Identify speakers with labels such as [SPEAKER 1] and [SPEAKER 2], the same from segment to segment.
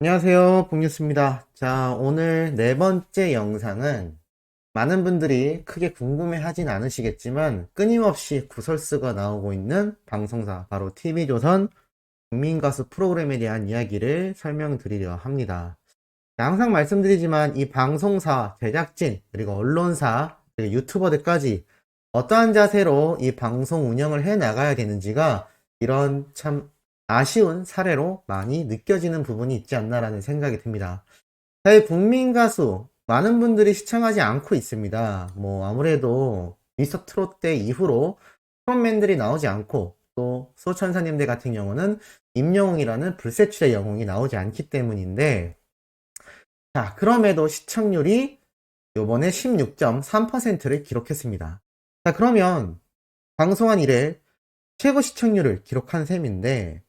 [SPEAKER 1] 안녕하세요, 복뉴스입니다. 자, 오늘 네 번째 영상은 많은 분들이 크게 궁금해 하진 않으시겠지만 끊임없이 구설수가 나오고 있는 방송사, 바로 TV조선 국민가수 프로그램에 대한 이야기를 설명드리려 합니다. 자, 항상 말씀드리지만 이 방송사, 제작진, 그리고 언론사, 그리고 유튜버들까지 어떠한 자세로 이 방송 운영을 해 나가야 되는지가 이런 참 아쉬운 사례로 많이 느껴지는 부분이 있지 않나라는 생각이 듭니다. 사실 국민 가수 많은 분들이 시청하지 않고 있습니다. 뭐 아무래도 미스터 트롯 때 이후로 프로맨들이 나오지 않고 또 소천사님들 같은 경우는 임영웅이라는 불세출의 영웅이 나오지 않기 때문인데, 자, 그럼에도 시청률이 요번에 16.3%를 기록했습니다. 자, 그러면 방송한 이래 최고 시청률을 기록한 셈인데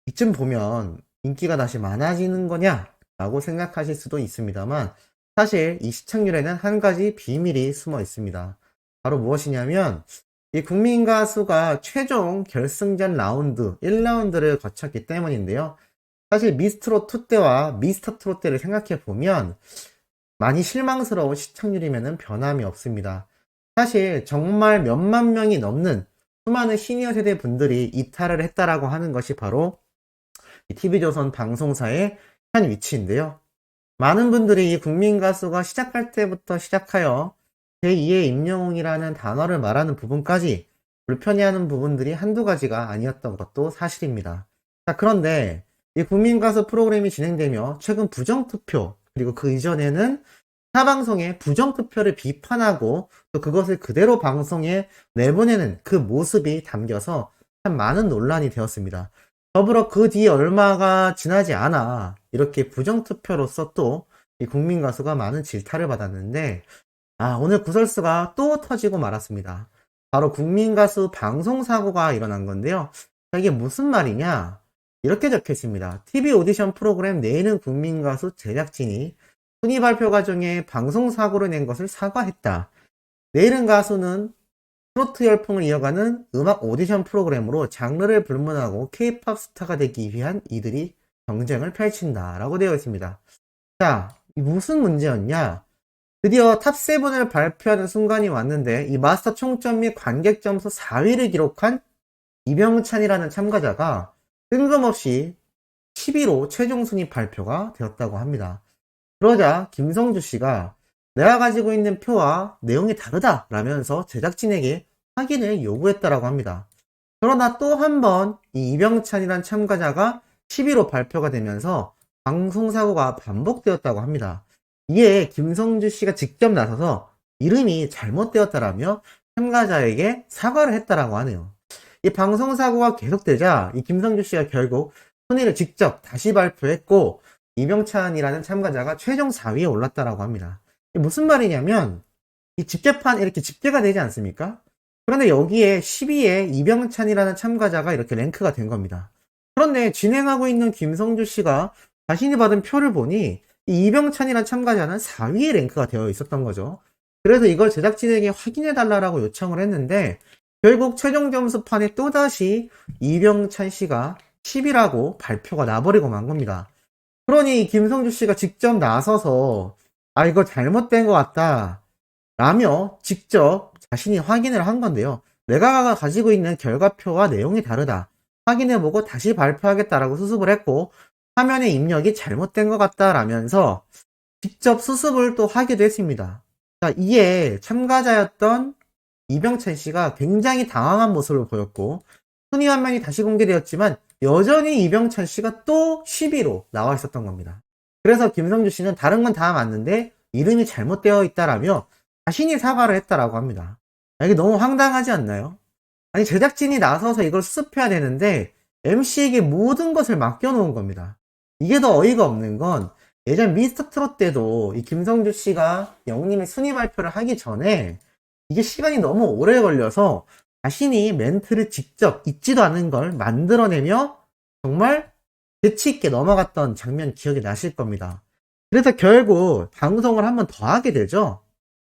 [SPEAKER 1] 이쯤 보면 인기가 다시 많아지는 거냐 라고 생각하실 수도 있습니다만, 사실 이 시청률에는 한 가지 비밀이 숨어 있습니다. 바로 무엇이냐면 이 국민 가수가 최종 결승전 라운드 1라운드를 거쳤기 때문인데요. 사실 미스트롯2 때와 미스터 트롯 때를 생각해 보면 많이 실망스러운 시청률이면 변함이 없습니다. 사실 정말 몇만 명이 넘는 수많은 시니어 세대 분들이 이탈을 했다라고 하는 것이 바로 TV조선 방송사의 현 위치인데요. 많은 분들이 이 국민 가수가 시작할 때부터 시작하여 제2의 임영웅이라는 단어를 말하는 부분까지 불편해하는 부분들이 한두 가지가 아니었던 것도 사실입니다. 자, 그런데 이 국민 가수 프로그램이 진행되며 최근 부정투표, 그리고 그 이전에는 타방송의 부정투표를 비판하고 또 그것을 그대로 방송에 내보내는 그 모습이 담겨서 참 많은 논란이 되었습니다. 더불어 그 뒤에 얼마가 지나지 않아 이렇게 부정투표로서 또 이 국민 가수가 많은 질타를 받았는데, 오늘 구설수가 또 터지고 말았습니다. 바로 국민 가수 방송사고가 일어난 건데요. 자, 이게 무슨 말이냐? 이렇게 적혀 있습니다. TV 오디션 프로그램 내는 국민 가수 제작진이 순위 발표 과정에 방송사고를 낸 것을 사과했다. 내일은 가수는 트로트 열풍을 이어가는 음악 오디션 프로그램으로 장르를 불문하고 K-팝 스타가 되기 위한 이들이 경쟁을 펼친다 라고 되어 있습니다. 자, 무슨 문제였냐? 드디어 탑7을 발표하는 순간이 왔는데 이 마스터 총점 및 관객 점수 4위를 기록한 이병찬이라는 참가자가 뜬금없이 10위로 최종 순위 발표가 되었다고 합니다. 그러자 김성주 씨가 내가 가지고 있는 표와 내용이 다르다 라면서 제작진에게 확인을 요구했다라고 합니다. 그러나 또 한 번 이 이병찬이란 참가자가 10위로 발표가 되면서 방송사고가 반복되었다고 합니다. 이에 김성주 씨가 직접 나서서 이름이 잘못되었다라며 참가자에게 사과를 했다라고 하네요. 이 방송사고가 계속되자 이 김성주 씨가 결국 순위를 직접 다시 발표했고 이병찬이라는 참가자가 최종 4위에 올랐다라고 합니다. 이게 무슨 말이냐면 이 집계판 이렇게 집계가 되지 않습니까? 그런데 여기에 10위에 이병찬이라는 참가자가 이렇게 랭크가 된 겁니다. 그런데 진행하고 있는 김성주 씨가 자신이 받은 표를 보니 이 이병찬이라는 참가자는 4위에 랭크가 되어 있었던 거죠. 그래서 이걸 제작진에게 확인해 달라고 요청을 했는데 결국 최종 점수판에 또다시 이병찬 씨가 10위라고 발표가 나버리고 만 겁니다. 그러니 김성주 씨가 직접 나서서 이거 잘못된 것 같다 라며 직접 자신이 확인을 한 건데요. 내가 가지고 있는 결과표와 내용이 다르다. 확인해보고 다시 발표하겠다라고 수습을 했고 화면의 입력이 잘못된 것 같다라면서 직접 수습을 또 하기도 했습니다. 자, 이에 참가자였던 이병찬 씨가 굉장히 당황한 모습을 보였고 순위 화면이 다시 공개되었지만 여전히 이병찬 씨가 또 10위로 나와 있었던 겁니다. 그래서 김성주 씨는 다른 건 다 맞는데 이름이 잘못되어 있다라며 자신이 사과를 했다라고 합니다. 이게 너무 황당하지 않나요? 아니, 제작진이 나서서 이걸 수습해야 되는데 MC에게 모든 것을 맡겨놓은 겁니다. 이게 더 어이가 없는 건 예전 미스터 트롯 때도 이 김성주 씨가 영님의 순위 발표를 하기 전에 이게 시간이 너무 오래 걸려서 자신이 멘트를 직접 읽지도 않은 걸 만들어내며 정말 재치있게 넘어갔던 장면 기억이 나실 겁니다. 그래서 결국 방송을 한번 더 하게 되죠.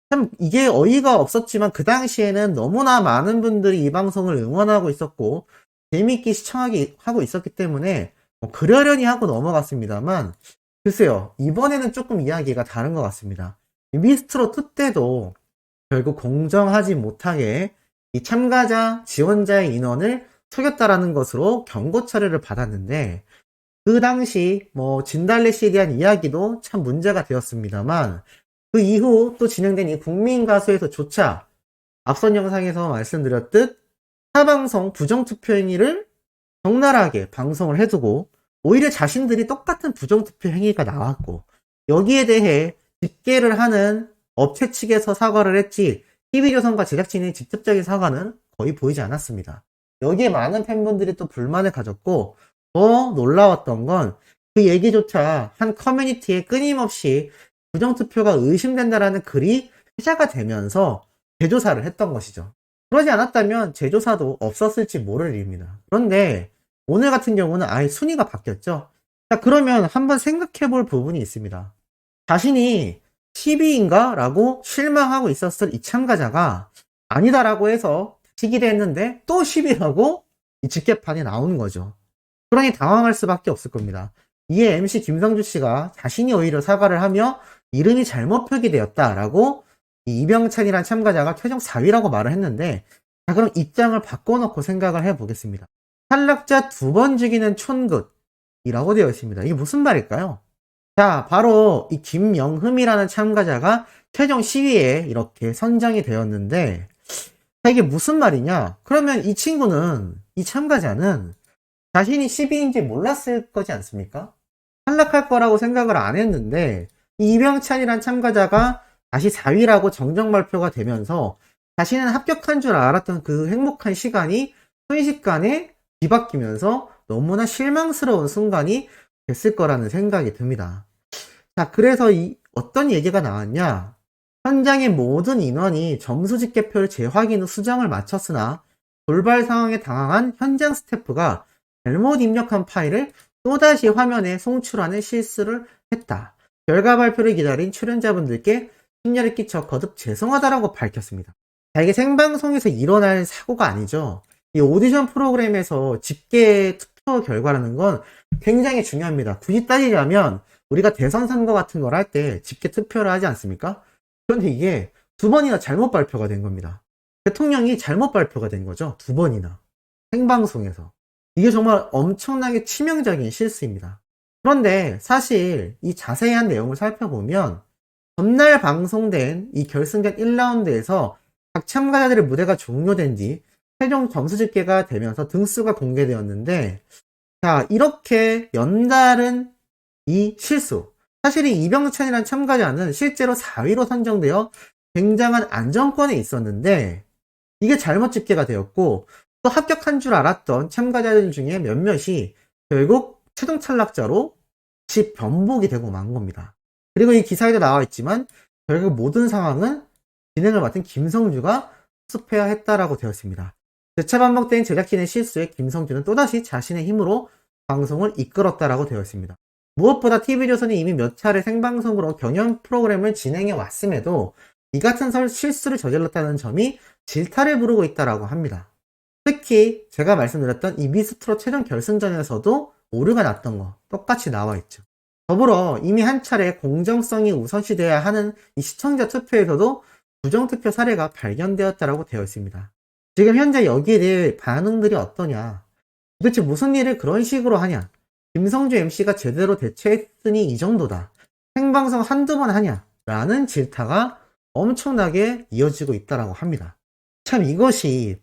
[SPEAKER 1] 참 이게 어이가 없었지만 그 당시에는 너무나 많은 분들이 이 방송을 응원하고 있었고 재미있게 시청하고 있었기 때문에 그러려니 하고 넘어갔습니다만 글쎄요, 이번에는 조금 이야기가 다른 것 같습니다. 미스트롯2 때도 결국 공정하지 못하게 이 참가자, 지원자의 인원을 속였다라는 것으로 경고 처리를 받았는데, 그 당시 뭐 진달래 씨에 대한 이야기도 참 문제가 되었습니다만, 그 이후 또 진행된 이 국민가수에서조차 앞선 영상에서 말씀드렸듯 타방송 부정투표 행위를 적나라하게 방송을 해두고 오히려 자신들이 똑같은 부정투표 행위가 나왔고, 여기에 대해 집계를 하는 업체 측에서 사과를 했지 TV조선과 제작진의 직접적인 사과는 거의 보이지 않았습니다. 여기에 많은 팬분들이 또 불만을 가졌고, 더 놀라웠던 건 그 얘기조차 한 커뮤니티에 끊임없이 부정투표가 의심된다라는 글이 회자가 되면서 재조사를 했던 것이죠. 그러지 않았다면 재조사도 없었을지 모를 일입니다. 그런데 오늘 같은 경우는 아예 순위가 바뀌었죠. 자, 그러면 한번 생각해 볼 부분이 있습니다. 자신이 10위인가? 라고 실망하고 있었을 이 참가자가 아니다라고 해서 다시 기대했는데 또 10위라고 이 집계판에 나오는 거죠. 그러니 당황할 수밖에 없을 겁니다. 이에 MC 김성주 씨가 자신이 오히려 사과를 하며 이름이 잘못 표기되었다라고 이 이병찬이란 참가자가 최종 4위라고 말을 했는데, 자, 그럼 입장을 바꿔놓고 생각을 해보겠습니다. 탈락자 2번 죽이는 촌긋이라고 되어 있습니다. 이게 무슨 말일까요? 자, 바로 이 김영흠이라는 참가자가 최종 10위에 이렇게 선정이 되었는데, 자, 이게 무슨 말이냐? 그러면 이 친구는, 이 참가자는 자신이 10위인지 몰랐을 거지 않습니까? 탈락할 거라고 생각을 안 했는데, 이 이병찬이란 참가자가 다시 4위라고 정정 발표가 되면서 자신은 합격한 줄 알았던 그 행복한 시간이 순식간에 뒤바뀌면서 너무나 실망스러운 순간이 됐을 거라는 생각이 듭니다. 자, 그래서 어떤 얘기가 나왔냐? 현장의 모든 인원이 점수 집계표를 재확인 후 수정을 마쳤으나 돌발 상황에 당황한 현장 스태프가 잘못 입력한 파일을 또다시 화면에 송출하는 실수를 했다. 결과 발표를 기다린 출연자분들께 심려를 끼쳐 거듭 죄송하다라고 밝혔습니다. 자, 이게 생방송에서 일어날 사고가 아니죠. 이 오디션 프로그램에서 집계 투표 결과라는 건 굉장히 중요합니다. 굳이 따지자면 우리가 대선 선거 같은 걸 할 때 집계 투표를 하지 않습니까? 그런데 이게 2번이나 잘못 발표가 된 겁니다. 대통령이 잘못 발표가 된 거죠. 2번이나. 생방송에서. 이게 정말 엄청나게 치명적인 실수입니다. 그런데 사실 이 자세한 내용을 살펴보면 전날 방송된 이 결승전 1라운드에서 각 참가자들의 무대가 종료된 뒤 최종 점수 집계가 되면서 등수가 공개되었는데, 자, 이렇게 연달은 이 실수. 사실 이 이병찬이라는 참가자는 실제로 4위로 선정되어 굉장한 안정권에 있었는데 이게 잘못 집계가 되었고, 또 합격한 줄 알았던 참가자들 중에 몇몇이 결국 최종 탈락자로 다시 변복이 되고 만 겁니다. 그리고 이 기사에도 나와 있지만 결국 모든 상황은 진행을 맡은 김성주가 수습해야 했다라고 되어 있습니다. 재차 반복된 제작진의 실수에 김성주는 또다시 자신의 힘으로 방송을 이끌었다라고 되어 있습니다. 무엇보다 TV조선이 이미 몇 차례 생방송으로 경연 프로그램을 진행해 왔음에도 이 같은 실수를 저질렀다는 점이 질타를 부르고 있다라고 합니다. 특히 제가 말씀드렸던 이 미스트롯 최종 결승전에서도 오류가 났던 거 똑같이 나와 있죠. 더불어 이미 한 차례 공정성이 우선시돼야 하는 이 시청자 투표에서도 부정투표 사례가 발견되었다라고 되어 있습니다. 지금 현재 여기에 대해 반응들이 어떠냐? 도대체 무슨 일을 그런 식으로 하냐? 김성주 MC가 제대로 대처했으니 이 정도다. 생방송 한두 번 하냐? 라는 질타가 엄청나게 이어지고 있다라고 합니다. 참 이것이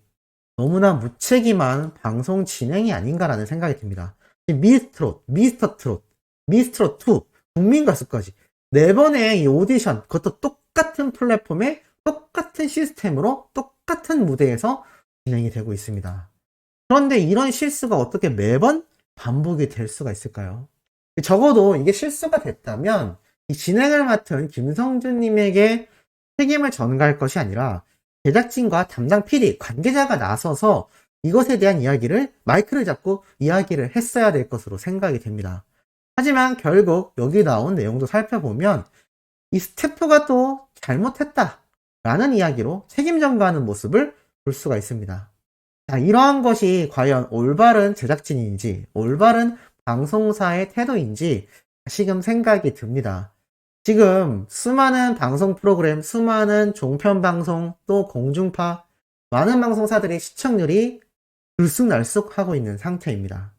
[SPEAKER 1] 너무나 무책임한 방송 진행이 아닌가라는 생각이 듭니다. 미스트롯, 미스터트롯, 미스트롯2, 국민가수까지 4번의 이 오디션, 그것도 똑같은 플랫폼에 똑같은 시스템으로 똑같은 무대에서 진행이 되고 있습니다. 그런데 이런 실수가 어떻게 매번 반복이 될 수가 있을까요? 적어도 이게 실수가 됐다면 이 진행을 맡은 김성준님에게 책임을 전가할 것이 아니라 제작진과 담당 PD, 관계자가 나서서 이것에 대한 이야기를, 마이크를 잡고 이야기를 했어야 될 것으로 생각이 됩니다. 하지만 결국 여기 나온 내용도 살펴보면 이 스태프가 또 잘못했다라는 이야기로 책임 전가하는 모습을 볼 수가 있습니다. 자, 이러한 것이 과연 올바른 제작진인지, 올바른 방송사의 태도인지 다시금 생각이 듭니다. 지금 수많은 방송 프로그램, 수많은 종편 방송, 또 공중파, 많은 방송사들의 시청률이 들쑥날쑥 하고 있는 상태입니다.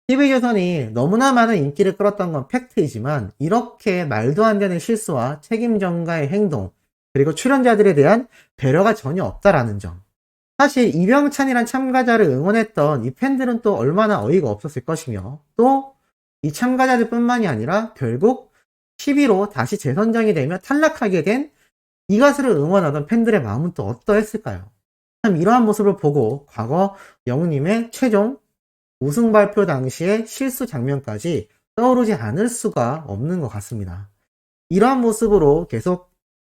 [SPEAKER 1] TV조선이 너무나 많은 인기를 끌었던 건 팩트이지만 이렇게 말도 안 되는 실수와 책임 전가의 행동, 그리고 출연자들에 대한 배려가 전혀 없다라는 점. 사실 이병찬이란 참가자를 응원했던 이 팬들은 또 얼마나 어이가 없었을 것이며, 또 이 참가자들 뿐만이 아니라 결국 10위로 다시 재선정이 되며 탈락하게 된 이 가수를 응원하던 팬들의 마음은 또 어떠했을까요? 참 이러한 모습을 보고 과거 영웅님의 최종 우승 발표 당시의 실수 장면까지 떠오르지 않을 수가 없는 것 같습니다. 이러한 모습으로 계속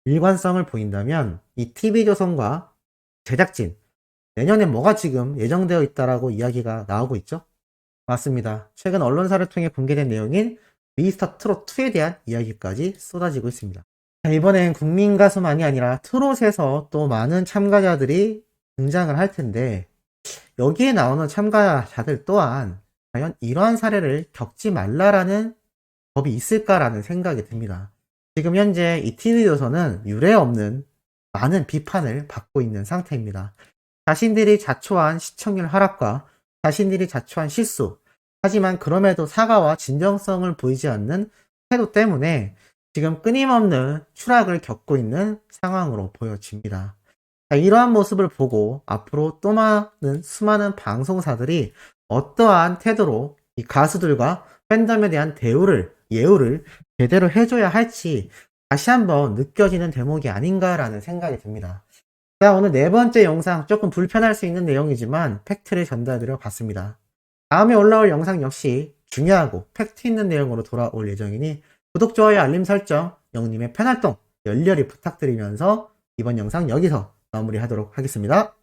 [SPEAKER 1] 일관성을 보인다면 이 TV조선과 제작진, 내년에 뭐가 지금 예정되어 있다라고 이야기가 나오고 있죠? 맞습니다. 최근 언론사를 통해 공개된 내용인 미스터 트롯2에 대한 이야기까지 쏟아지고 있습니다. 이번엔 국민 가수만이 아니라 트롯에서 또 많은 참가자들이 등장을 할 텐데, 여기에 나오는 참가자들 또한 과연 이러한 사례를 겪지 말라라는 법이 있을까라는 생각이 듭니다. 지금 현재 이 TV조선은 유례 없는 많은 비판을 받고 있는 상태입니다. 자신들이 자초한 시청률 하락과 자신들이 자초한 실수, 하지만 그럼에도 사과와 진정성을 보이지 않는 태도 때문에 지금 끊임없는 추락을 겪고 있는 상황으로 보여집니다. 이러한 모습을 보고 앞으로 또 많은 수많은 방송사들이 어떠한 태도로 이 가수들과 팬덤에 대한 예우를 제대로 해줘야 할지 다시 한번 느껴지는 대목이 아닌가라는 생각이 듭니다. 자, 오늘 네 번째 영상 조금 불편할 수 있는 내용이지만 팩트를 전달드려 봤습니다. 다음에 올라올 영상 역시 중요하고 팩트 있는 내용으로 돌아올 예정이니 구독, 좋아요, 알림 설정, 영님의 편활동 열렬히 부탁드리면서 이번 영상 여기서 마무리하도록 하겠습니다.